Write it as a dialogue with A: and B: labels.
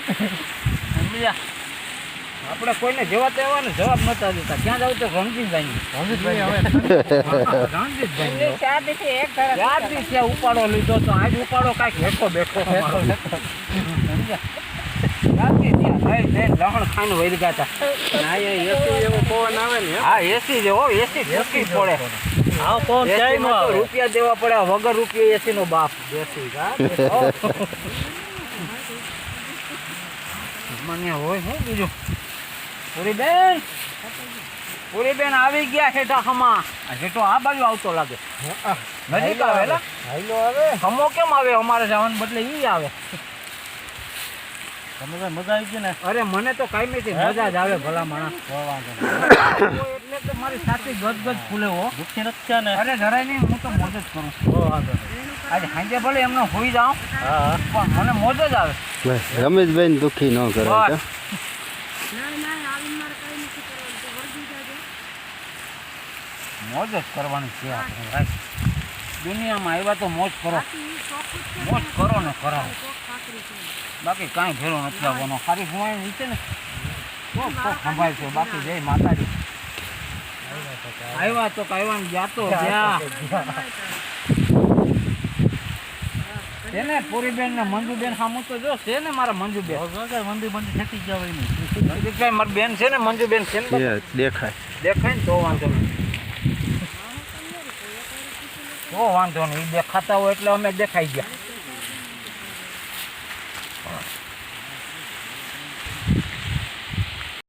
A: સમજ્યા આપણે કોઈને જવા તેવા ને જવાબ નતા દેતા ક્યાં જાવ તો રણજીતભાઈ રણજીતભાઈ ઉપાડો લીધો તો આજ ઉપાડો કાંઈક હેઠો બેઠો લહણ ખાઈને વહી ગયા હતા હા એસી જેવો એસી ઠોકી પડે રૂપિયા દેવા પડે વગર રૂપિયા એસી નો બાપ દેશી મને હોય શું બીજું પૂરીબેન આવી ગયા હેઠા ખમા હેઠો આ બાજુ આવતો લાગે નજીક આવે ખમો કેમ આવે અમારે જવાનું બદલે ઈ આવે મજા આવી ગઈ ને અરે મને તો કાંઈ નથી મજા જ આવે ભલા માણસ એટલે તો મારી સાચી ગદગદ ફૂલે હો દુઃખી નથી ને અરે જરાય નહીં હું તો મોજ જ કરું આજે સાંજે ભલે એમને હોઈ જાઉં પણ મને મોજ જ આવે
B: રમેશભાઈ દુઃખી ન કરે
A: મોજ જ કરવાની છે આપણે દુનિયામાં આવ્યા તો મોજ કરો ને કરાવો બાકી કાંઈ ભેરો નથી આવવાનો ખાલી ભુવાઈ નીચે ને તો સંભાળ છે બાકી જય માતાજી આવ્યા તો આવ્યા ગયા તો ગયા છે ને પૂરીબેન ને મંજુબેન સામું તો જો છે ને મારા મંજુબેન મંજુ થતી જ જવાય નહીં મારી બેન છે ને મંજુબેન છે ને
B: દેખાય
A: ને તો વાંધો નહીં તો વાંધો નહીં દેખાતા હોય એટલે અમે દેખાઈ ગયા